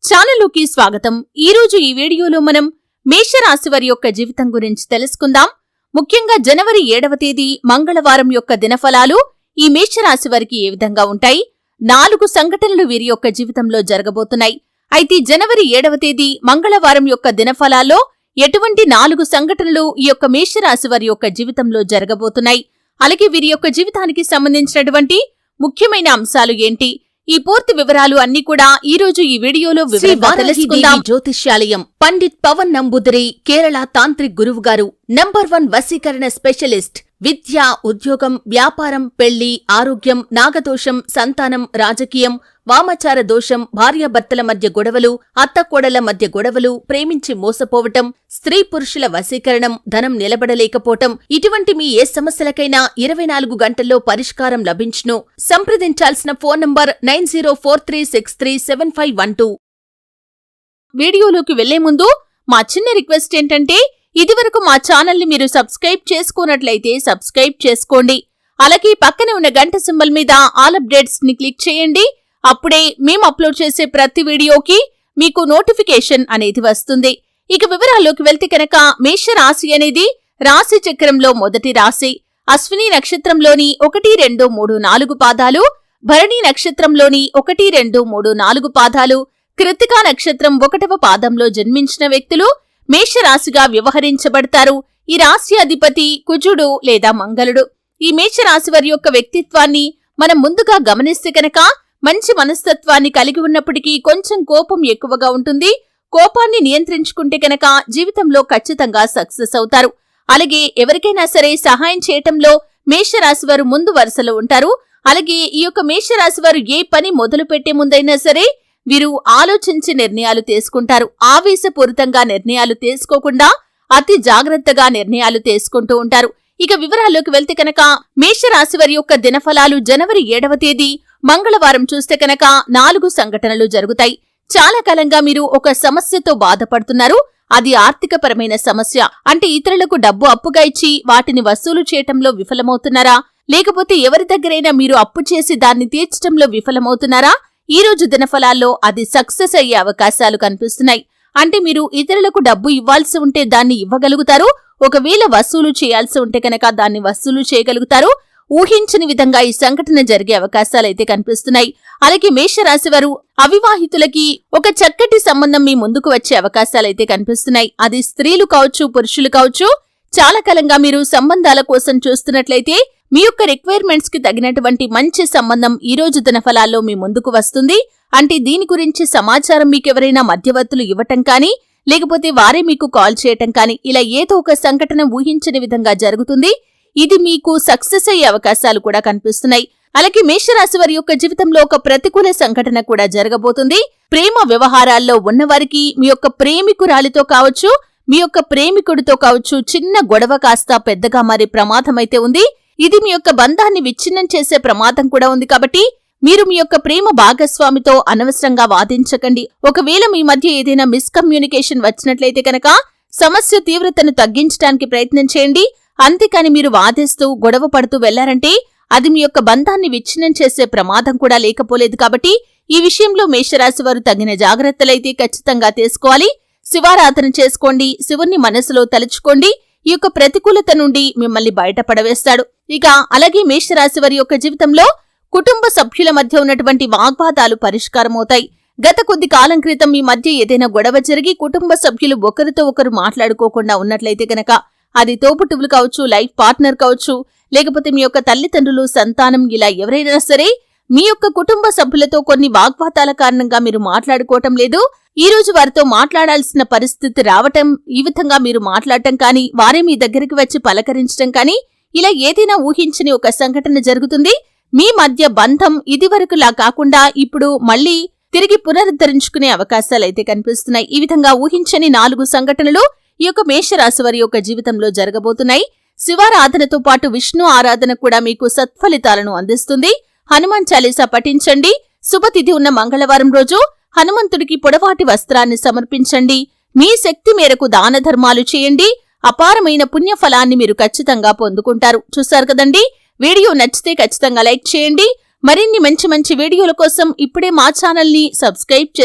ఛానల్లోకి స్వాగతం. ఈరోజు ఈ వీడియోలో మనం మేషరాశి వారి యొక్క జీవితం గురించి తెలుసుకుందాం. ముఖ్యంగా జనవరి 7వ తేదీ మంగళవారం యొక్క దినఫలాలు ఈ మేషరాశి వారికి ఏ విధంగా ఉంటాయి? 4 సంఘటనలు వీరి యొక్క జీవితంలో జరగబోతున్నాయి. అయితే జనవరి 7వ తేదీ మంగళవారం యొక్క దినఫలాల్లో ఎటువంటి 4 సంఘటనలు ఈ యొక్క మేషరాశి వారి యొక్క జీవితంలో జరగబోతున్నాయి? అలాగే వీరి యొక్క జీవితానికి సంబంధించినటువంటి ముఖ్యమైన అంశాలు ఏంటి? ఈ పూర్తి వివరాలు అన్ని కూడా ఈ రోజు ఈ వీడియోలో తెలుసుకుందాం. జ్యోతిష్యాలయం పండిత్ పవన్ నంబూదిరి కేరళ తాంత్రిక్ గురువు గారు నంబర్ 1 వశీకరణ స్పెషలిస్ట్. విద్య, ఉద్యోగం, వ్యాపారం, పెళ్లి, ఆరోగ్యం, నాగదోషం, సంతానం, రాజకీయం, వామాచార దోషం, భార్యాభర్తల మధ్య గొడవలు, అత్తకోడళ్ల మధ్య గొడవలు, ప్రేమించి మోసపోవటం, స్త్రీ పురుషుల వశీకరణం, ధనం నిలబడలేకపోవటం, ఇటువంటి మీ ఏ సమస్యలకైనా 24 గంటల్లో పరిష్కారం లభించును. సంప్రదించాల్సిన ఫోన్ నంబర్ 9043637512. వీడియోలోకి వెళ్లే ముందు మా చిన్న రిక్వెస్ట్ ఏంటంటే, ఇదివరకు మా ఛానల్ని మీరు సబ్స్క్రైబ్ చేసుకోనట్లయితే సబ్స్క్రైబ్ చేసుకోండి. అలాగే పక్కనే ఉన్న గంట సింబల్ మీద ఆల్ అప్డేట్స్ ని క్లిక్ చేయండి. అప్పుడే మేము అప్లోడ్ చేసే ప్రతి వీడియోకి మీకు నోటిఫికేషన్ అనేది వస్తుంది. ఇక వివరాల్లోకి వెళ్తే కనుక, మేషరాశి అనేది రాశి చక్రంలో మొదటి రాశి. అశ్విని నక్షత్రంలోని 1, 2, 3, 4 పాదాలు, భరణి నక్షత్రంలోని 1, 2, 3, 4 పాదాలు, కృత్తికా నక్షత్రం 1వ పాదంలో జన్మించిన వ్యక్తులు మేషరాశిగా వ్యవహరించబడతారు. ఈ రాశి అధిపతి కుజుడు లేదా మంగళుడు. ఈ మేషరాశి వారి యొక్క వ్యక్తిత్వాన్ని మనం ముందుగా గమనిస్తే కనుక, మంచి మనస్తత్వాన్ని కలిగి ఉన్నప్పటికీ కొంచెం కోపం ఎక్కువగా ఉంటుంది. కోపాన్ని నియంత్రించుకుంటే కనుక జీవితంలో ఖచ్చితంగా సక్సెస్ అవుతారు. అలాగే ఎవరికైనా సరే సహాయం చేయటంలో మేషరాశి వారు ముందు వరుసలో ఉంటారు. అలాగే ఈ యొక్క మేషరాశి వారు ఏ పని మొదలు పెట్టే ముందైనా సరే వీరు ఆలోచించి నిర్ణయాలు తీసుకుంటారు. ఆవేశపూరితంగా నిర్ణయాలు తీసుకోకుండా అతి జాగ్రత్తగా నిర్ణయాలు తీసుకుంటూ ఉంటారు. ఇక వివరాల్లోకి వెళ్తే కనుక, మేషరాశి వారి యొక్క దినఫలాలు జనవరి 7వ తేదీ మంగళవారం చూస్తే కనుక 4 సంఘటనలు జరుగుతాయి. చాలా కాలంగా మీరు ఒక సమస్యతో బాధపడుతున్నారు. అది ఆర్థికపరమైన సమస్య. అంటే ఇతరులకు డబ్బు అప్పుగా ఇచ్చి వాటిని వసూలు చేయటంలో విఫలమవుతున్నారా? లేకపోతే ఎవరి దగ్గరైనా మీరు అప్పు చేసి దాన్ని తీర్చటంలో విఫలమవుతున్నారా? ఈ రోజు దినఫలాల్లో అది సక్సెస్ అయ్యే అవకాశాలు కనిపిస్తున్నాయి. అంటే మీరు ఇతరులకు డబ్బు ఇవ్వాల్సి ఉంటే దాన్ని ఇవ్వగలుగుతారు. ఒకవేళ వసూలు చేయాల్సి ఉంటే కనుక దాన్ని వసూలు చేయగలుగుతారు. ఊహించని విధంగా ఈ సంఘటన జరిగే అవకాశాలైతే కనిపిస్తున్నాయి. అలాగే మేషరాశి వారు అవివాహితులకి ఒక చక్కటి సంబంధం మీ ముందుకు వచ్చే అవకాశాలైతే కనిపిస్తున్నాయి. అది స్త్రీలు కావచ్చు, పురుషులు కావచ్చు. చాలా కాలంగా మీరు సంబంధాల కోసం చూస్తున్నట్లయితే మీ యొక్క రిక్వైర్మెంట్స్ కి తగినటువంటి మంచి సంబంధం ఈ రోజు దినఫలాల్లో మీ ముందుకు వస్తుంది. అంటే దీని గురించి సమాచారం మీకెవరైనా మధ్యవర్తులు ఇవ్వటం కానీ, లేకపోతే వారే మీకు కాల్ చేయటం కానీ, ఇలా ఏదో ఒక సంఘటన ఊహించని విధంగా జరుగుతుంది. ఇది మీకు సక్సెస్ అయ్యే అవకాశాలు కూడా కనిపిస్తున్నాయి. అలాగే మేషరాశి వారి యొక్క జీవితంలో ఒక ప్రతికూల సంఘటన కూడా జరగబోతుంది. ప్రేమ వ్యవహారాల్లో ఉన్నవారికి మీ యొక్క ప్రేమికురాలితో కావచ్చు, మీ యొక్క ప్రేమికుడితో కావచ్చు, చిన్న గొడవ కాస్త పెద్దగా మారే ప్రమాదమైతే ఉంది. ఇది మీ యొక్క బంధాన్ని విచ్ఛిన్నం చేసే ప్రమాదం కూడా ఉంది. కాబట్టి మీరు మీ యొక్క ప్రేమ భాగస్వామితో అనవసరంగా వాదించకండి. ఒకవేళ మీ మధ్య ఏదైనా మిస్కమ్యూనికేషన్ వచ్చినట్లయితే కనుక సమస్య తీవ్రతను తగ్గించడానికి ప్రయత్నం చేయండి. అంతేకాని మీరు వాదిస్తూ గొడవ పడుతూ వెళ్లారంటే అది మీ యొక్క బంధాన్ని విచ్ఛిన్నం చేసే ప్రమాదం కూడా లేకపోలేదు. కాబట్టి ఈ విషయంలో మేషరాశి వారు తగిన జాగ్రత్తలైతే ఖచ్చితంగా తీసుకోవాలి. శివారాధన చేసుకోండి. శివుణ్ణి మనసులో తలుచుకోండి. ఈ యొక్క ప్రతికూలత నుండి మిమ్మల్ని బయటపడవేస్తాడు. ఇక అలాగే మేషరాశి వారి యొక్క జీవితంలో కుటుంబ సభ్యుల మధ్య ఉన్నటువంటి వాగ్వాదాలు పరిష్కారమవుతాయి. గత కొద్ది కాలం క్రితం మీ మధ్య ఏదైనా గొడవ జరిగి కుటుంబ సభ్యులు ఒకరితో ఒకరు మాట్లాడుకోకుండా ఉన్నట్లయితే గనక, అది తోబుట్టువులు కావచ్చు, లైఫ్ పార్ట్నర్ కావచ్చు, లేకపోతే మీ యొక్క తల్లిదండ్రులు, సంతానం, ఇలా ఎవరైనా సరే మీ యొక్క కుటుంబ సభ్యులతో కొన్ని వాగ్వాదాల కారణంగా మీరు మాట్లాడుకోవటం లేదు. ఈ రోజు వారితో మాట్లాడాల్సిన పరిస్థితి రావటం, ఈ విధంగా మీరు మాట్లాడటం కానీ, వారే మీ దగ్గరికి వచ్చి పలకరించడం కానీ, ఇలా ఏదైనా ఊహించని ఒక సంఘటన జరుగుతుంది. మీ మధ్య బంధం ఇదివరకులా కాకుండా ఇప్పుడు మళ్లీ తిరిగి పునరుద్ధరించుకునే అవకాశాలైతే కనిపిస్తున్నాయి. ఈ విధంగా ఊహించని 4 సంఘటనలు ఈ యొక్క మేషరాశి వారి యొక్క జీవితంలో జరగబోతున్నాయి. శివారాధనతో పాటు విష్ణు ఆరాధన కూడా మీకు సత్ఫలితాలను అందిస్తుంది. హనుమాన్ చాలీసా పఠించండి. శుభతిథి ఉన్న మంగళవారం రోజు హనుమంతుడికి పొడవాటి వస్త్రాన్ని సమర్పించండి. మీ శక్తి మేరకు దాన ధర్మాలు చేయండి. అపారమైన పుణ్యఫలాన్ని మీరు ఖచ్చితంగా పొందుకుంటారు. చూశారు కదండి. వీడియో నచ్చితే ఖచ్చితంగా లైక్ చేయండి. మరిన్ని మంచి వీడియోల కోసం ఇప్పుడే మా ఛానల్ని సబ్స్క్రైబ్ చేసుకోండి.